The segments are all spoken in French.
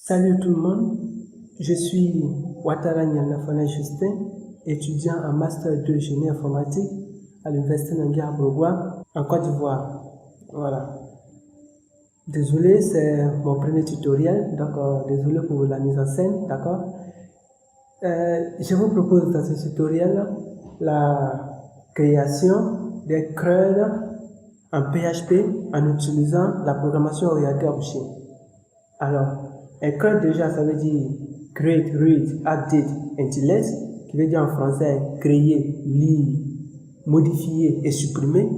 Salut tout le monde, je suis Ouattara Nyannafana Justin, étudiant en Master 2 Génie informatique à l'Université Nanguia-Bourgois en Côte d'Ivoire. Voilà. Désolé, c'est mon premier tutoriel, donc désolé pour la mise en scène, d'accord. Je vous propose dans ce tutoriel la création des CRUD en PHP en utilisant la programmation orientée objet. Alors, un CRUD déjà, ça veut dire Create, Read, Update, and Delete, qui veut dire en français créer, lire, modifier et supprimer.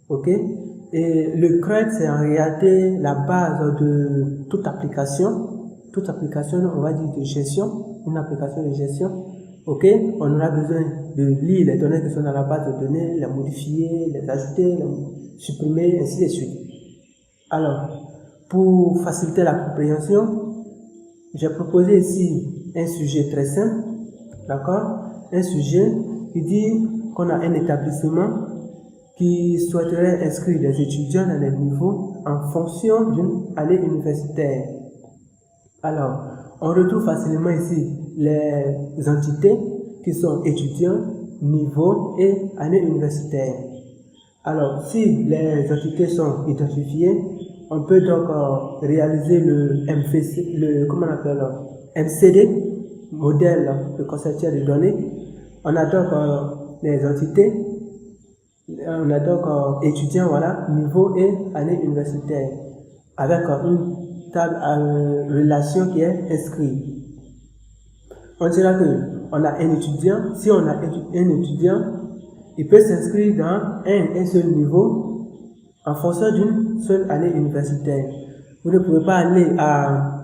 Ok? Et le CRUD, c'est en réalité la base de toute application. Toute application, on va dire de gestion, une application de gestion. Ok? On aura besoin de lire les données qui sont dans la base de données, les modifier, les ajouter, les supprimer, ainsi de suite. Alors, pour faciliter la compréhension, j'ai proposé ici un sujet très simple, d'accord? Un sujet qui dit qu'on a un établissement qui souhaiterait inscrire des étudiants dans les niveaux en fonction d'une année universitaire. Alors, on retrouve facilement ici les entités qui sont étudiants, niveau et année universitaire. Alors, si les entités sont identifiées, on peut donc réaliser le MCD, modèle de conception de données. On a donc les entités, on a donc étudiants, voilà, niveau et année universitaire, avec une table relation qui est inscrite. On dira que on a un étudiant, si on a un étudiant, il peut s'inscrire dans un seul niveau en fonction d'une seule année universitaire. Vous ne pouvez pas aller à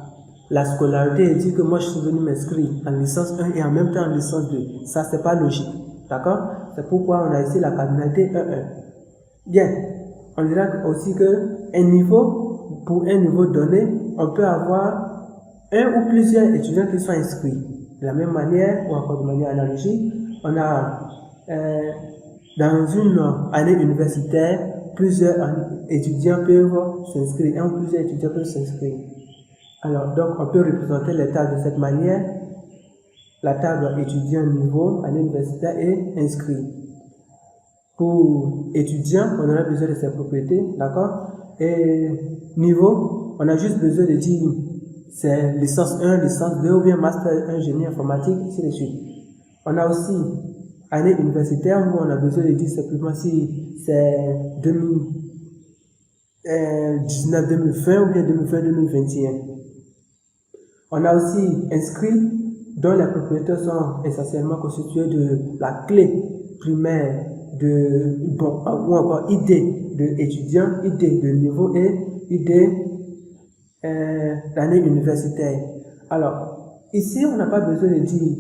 la scolarité et dire que moi je suis venu m'inscrire en licence 1 et en même temps en licence 2. Ça, c'est pas logique. D'accord? C'est pourquoi on a ici la cardinalité 1-1. Bien. On dira aussi que pour un niveau donné, on peut avoir un ou plusieurs étudiants qui sont inscrits. De la même manière, ou encore de manière analogique, on a dans une année universitaire, plusieurs étudiants peuvent s'inscrire, un ou plusieurs étudiants peuvent s'inscrire. Alors, donc, on peut représenter les tables de cette manière. La table étudiant niveau année universitaire est inscrit. Pour étudiant, on aura besoin de ses propriétés, d'accord? Et niveau, on a juste besoin de dire c'est licence 1, licence 2 ou bien master 1 génie informatique, ainsi de suite. On a aussi année universitaire où on a besoin de dire simplement si c'est 2019-2020 ou bien 2020-2021. On a aussi inscrit dont les propriétés sont essentiellement constituées de la clé primaire ou encore ID de étudiant, ID de niveau et ID d'année universitaire. Alors, ici, on n'a pas besoin de dire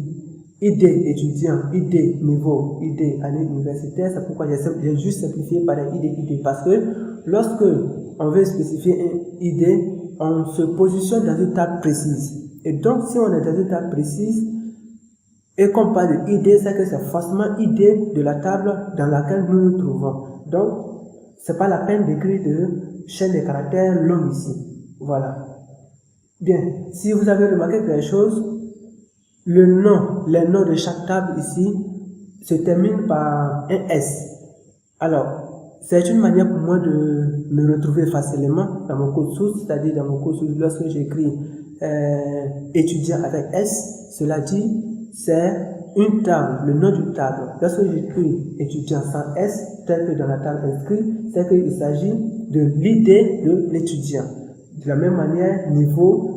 ID étudiant, ID niveau, ID année universitaire. C'est pourquoi j'ai juste simplifié par les ID, parce que lorsque on veut spécifier un ID, on se positionne dans une table précise. Et donc, si on est dans une table précise et qu'on parle de ID, c'est que c'est forcément ID de la table dans laquelle nous nous trouvons. Donc, c'est pas la peine d'écrire de chaîne de caractères longue ici. Voilà. Bien. Si vous avez remarqué quelque chose, les noms de chaque table ici se terminent par un S. Alors, c'est une manière pour moi de me retrouver facilement dans mon code source, c'est-à-dire dans mon code source, lorsque j'écris étudiant avec S, cela dit, c'est une table, le nom d'une table. Lorsque j'écris étudiant sans S, tel que dans la table inscrite, c'est qu'il s'agit de l'idée de l'étudiant. De la même manière, niveau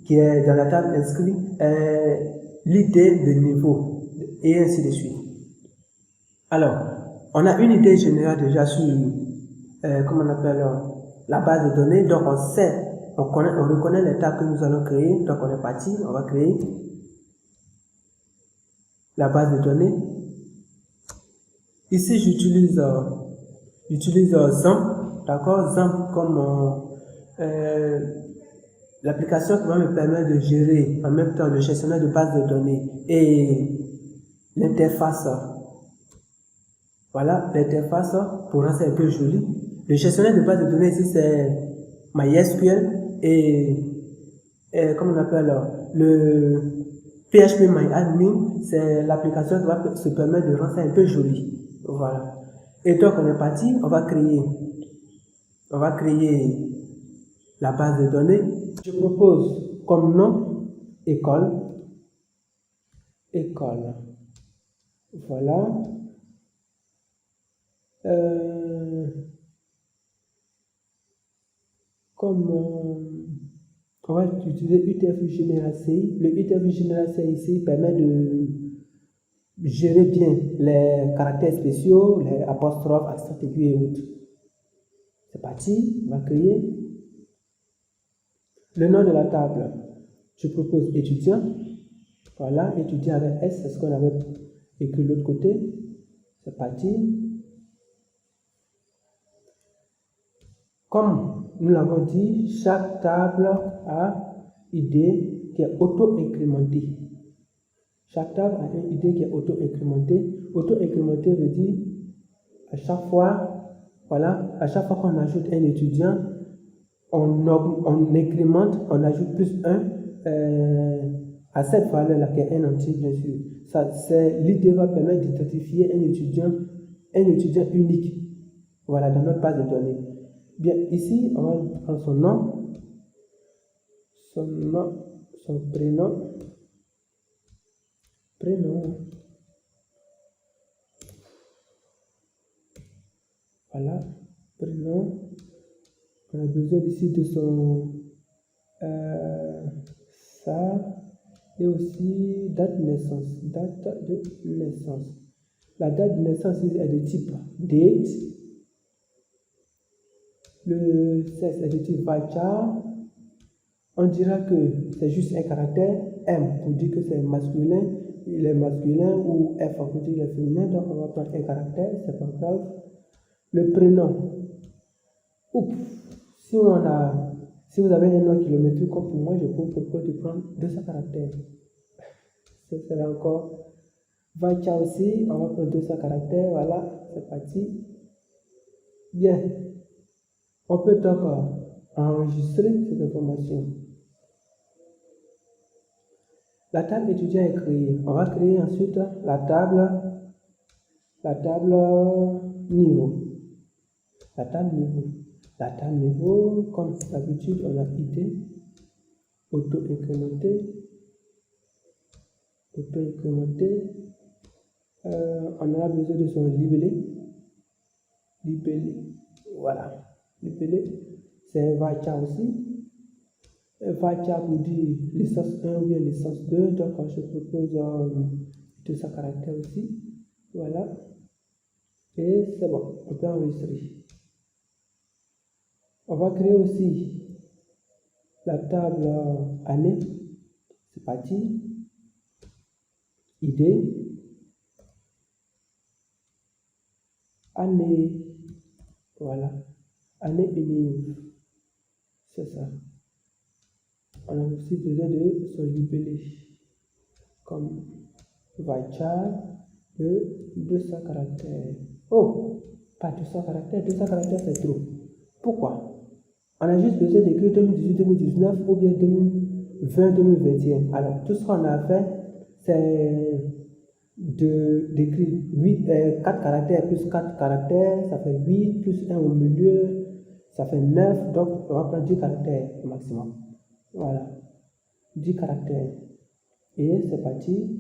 qui est dans la table inscrite, l'idée de niveau, et ainsi de suite. Alors, on a une idée générale déjà sur, la base de données, donc on reconnaît les tables que nous allons créer, donc on est parti, on va créer la base de données. Ici, j'utilise XAMPP, d'accord, XAMPP comme l'application qui va me permettre de gérer en même temps le gestionnaire de base de données et l'interface. Voilà, l'interface pour rendre ça un peu joli. Le gestionnaire de base de données ici c'est MySQL et comme on appelle le PHP.MyAdmin, c'est l'application qui va se permettre de rendre ça un peu joli. Voilà. Et donc on est parti, on va créer la base de données. Je propose comme nom école. École. Voilà. Comme on va utiliser UTF-8 General CI. Le UTF-8 General CI ici permet de gérer bien les caractères spéciaux, les apostrophes, accent aigu et autres. C'est parti, on va créer le nom de la table. Je propose étudiant. Voilà, étudiant avec S, c'est ce qu'on avait écrit de l'autre côté. C'est parti. Comme nous l'avons dit, chaque table a une idée qui est auto-incrémentée. Chaque table a une idée qui est auto-incrémentée. Auto-incrémentée veut dire à chaque fois, voilà, à chaque fois qu'on ajoute un étudiant, on incrémente, on ajoute plus un à cette valeur-là qui est un entier, bien sûr. L'idée va permettre d'identifier un étudiant unique, voilà, dans notre base de données. Bien, ici, on va prendre son nom, son prénom, voilà, prénom. On a besoin ici de son ça et aussi date de naissance. La date de naissance est de type date. Le sexe est de type varchar. On dira que c'est juste un caractère. M pour dire que c'est masculin, il est masculin, ou F pour dire qu'il est féminin. Donc on va prendre un caractère, c'est pas grave. Le prénom. Oups. Si vous avez un nom kilométrique comme pour moi, je peux vous proposer de prendre 200 caractères. Ce sera encore varchar aussi, on va prendre 200 caractères, voilà, c'est parti. Bien, on peut donc enregistrer cette information. La table étudiant est créée. On va créer ensuite la table niveau. La table niveau, comme d'habitude, on a idée, auto-incrémenté. On aura besoin de son libellé. Voilà. Libellé, c'est un varchar aussi. Un varchar pour dire licence 1 ou bien licence 2. Donc, je propose 200 caractères aussi. Voilà. Et c'est bon, on peut enregistrer. On va créer aussi la table année. C'est parti. Idée. Année. Voilà. Année unique. C'est ça. On a aussi besoin de son libellé. Comme varchar de 200 caractères. Oh, pas 200 caractères. 200 caractères, c'est trop. Pourquoi? On a juste besoin d'écrire 2018-2019 ou bien 2020-2021. Alors, tout ce qu'on a fait, c'est d'écrire 4 caractères plus 4 caractères, ça fait 8 plus 1 au milieu, ça fait 9. Donc, on va prendre 10 caractères au maximum. Voilà, 10 caractères. Et c'est parti,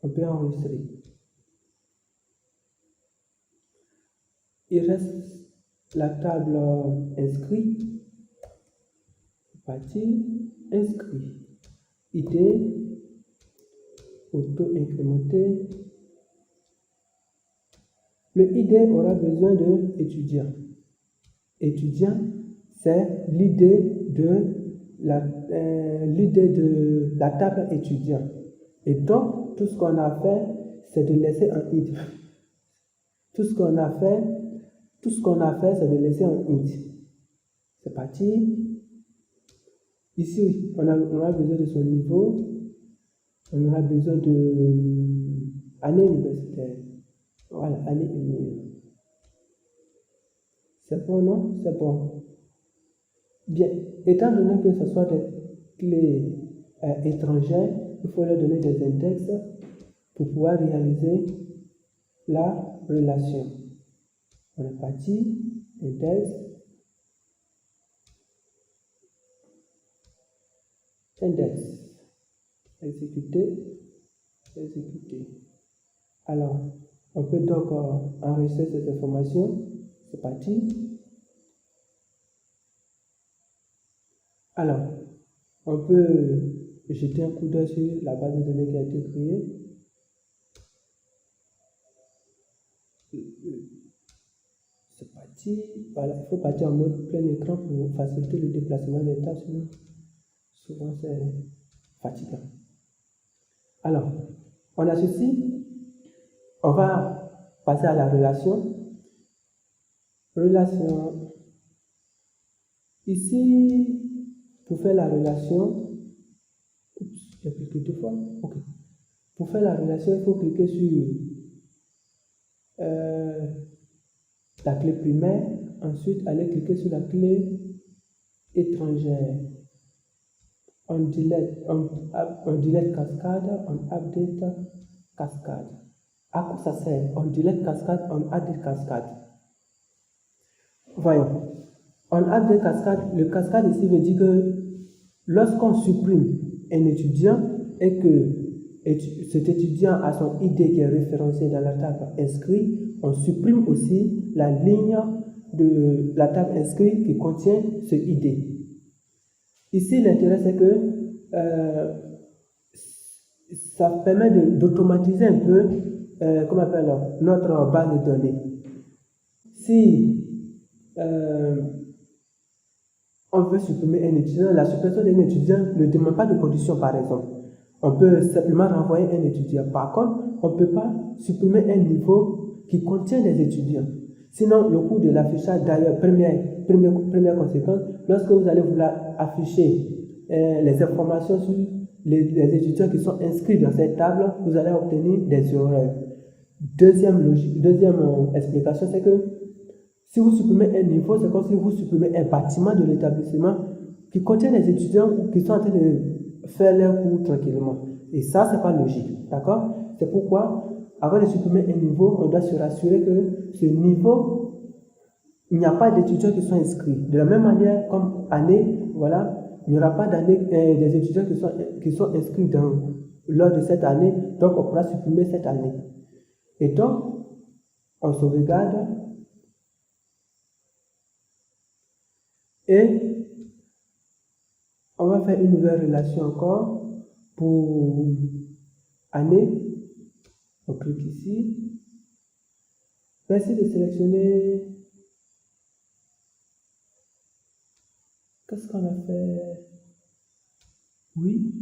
on peut enregistrer. Il reste la table inscrit. Partie inscrit. Idée auto-incrémenté. Le ID aura besoin de étudiant. Étudiant, c'est l'idée de la table étudiant. Et donc, tout ce qu'on a fait, c'est de laisser un int. Tout ce qu'on a fait, c'est de laisser un int. C'est parti. Ici, on aura besoin de son niveau. On aura besoin de année universitaire. Voilà, année universitaire. C'est bon, non? C'est bon. Bien, étant donné que ce soit des clés étrangères, il faut leur donner des index pour pouvoir réaliser la relation. On est parti, index, exécuter. Alors, on peut donc enregistrer cette information. C'est parti. Alors, on peut jeter un coup d'œil sur la base de données qui a été créée. C'est parti. Voilà, il faut partir en mode plein écran pour faciliter le déplacement des tâches. Souvent, c'est fatigant. Alors, on a ceci. On va passer à la relation. Relation. Ici, pour faire la relation, j'ai cliqué 2 fois. Ok. Pour faire la relation, il faut cliquer sur la clé primaire. Ensuite, aller cliquer sur la clé étrangère. On delete cascade, on update cascade. À quoi ça sert? On delete cascade, on update cascade. Voyons. On update cascade, le cascade ici veut dire que lorsqu'on supprime un étudiant et que cet étudiant a son ID qui est référencé dans la table inscrit, on supprime aussi la ligne de la table inscrit qui contient ce ID. Ici, l'intérêt, c'est que ça permet d'automatiser un peu comment on appelle, notre base de données. Si on veut supprimer un étudiant, la suppression d'un étudiant ne demande pas de condition, par exemple. On peut simplement renvoyer un étudiant. Par contre, on ne peut pas supprimer un niveau qui contient des étudiants. Sinon, le coût de l'affichage, d'ailleurs, première conséquence, lorsque vous allez vouloir afficher les informations sur les étudiants qui sont inscrits dans cette table, vous allez obtenir des erreurs. Deuxième explication, c'est que si vous supprimez un niveau, c'est comme si vous supprimez un bâtiment de l'établissement qui contient des étudiants qui sont en train de faire leur cours tranquillement. Et ça, c'est pas logique. D'accord? C'est pourquoi, avant de supprimer un niveau, on doit se rassurer que ce niveau, il n'y a pas d'étudiants qui sont inscrits. De la même manière, comme année, voilà, il n'y aura pas des étudiants qui sont inscrits lors de cette année, donc on pourra supprimer cette année. Et donc, on sauvegarde et on va faire une nouvelle relation encore pour année. On clique ici. Merci de sélectionner. Qu'est-ce qu'on a fait? Oui,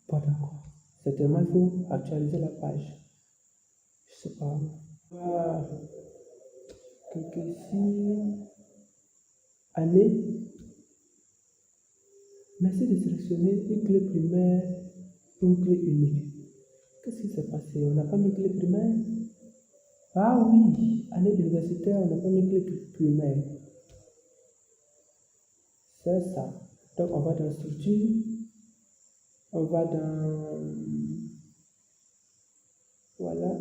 pas d'accord. Certainement, il faut actualiser la page. Je sais pas. On va cliquer ici. Année. Merci de sélectionner une clé primaire, une clé unique. Qu'est-ce qui s'est passé? On n'a pas mis clé primaire? Ah oui, année universitaire, on n'a pas mis clé primaire. C'est ça. Donc on va dans structure, on va dans voilà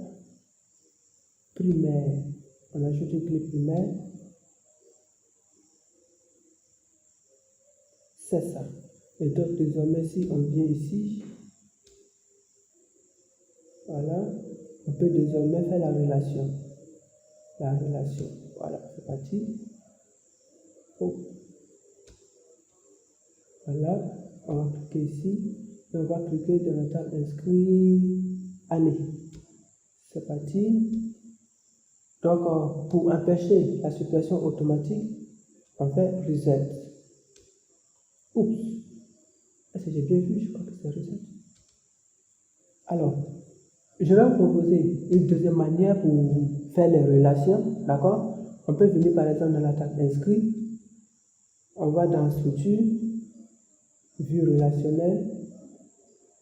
primaire. On ajoute une clé primaire. C'est ça. Et donc désormais, si on vient ici, voilà, on peut désormais faire la relation. La relation. Voilà, c'est parti. Oh. Voilà, on va cliquer ici et on va cliquer dans la table inscrit année. C'est parti. Donc, pour empêcher la suppression automatique, on fait reset. Oups. Est-ce que j'ai bien vu? Je crois que c'est reset. Alors, je vais vous proposer une deuxième manière pour faire les relations. D'accord? On peut venir par exemple dans la table inscrit. On va dans structure, vue relationnelle.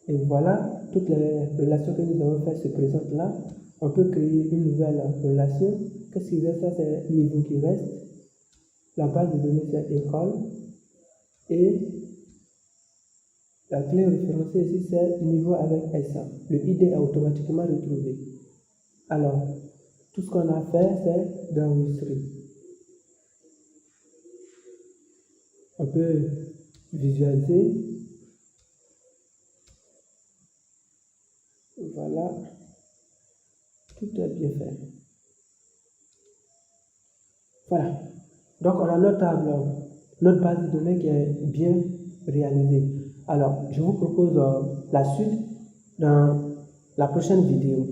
Et voilà, toutes les relations que nous avons faites se présentent là. On peut créer une nouvelle relation. Qu'est-ce qui reste? Ça, c'est le niveau qui reste. La base de données, c'est école. Et La clé référencée ici, c'est niveau avec SA. Le ID est automatiquement retrouvé. Alors, tout ce qu'on a fait, c'est d'enregistrer. On peut visualiser. Voilà. Tout est bien fait. Voilà. Donc, on a notre table, notre base de données qui est bien réalisée. Alors, je vous propose la suite dans la prochaine vidéo.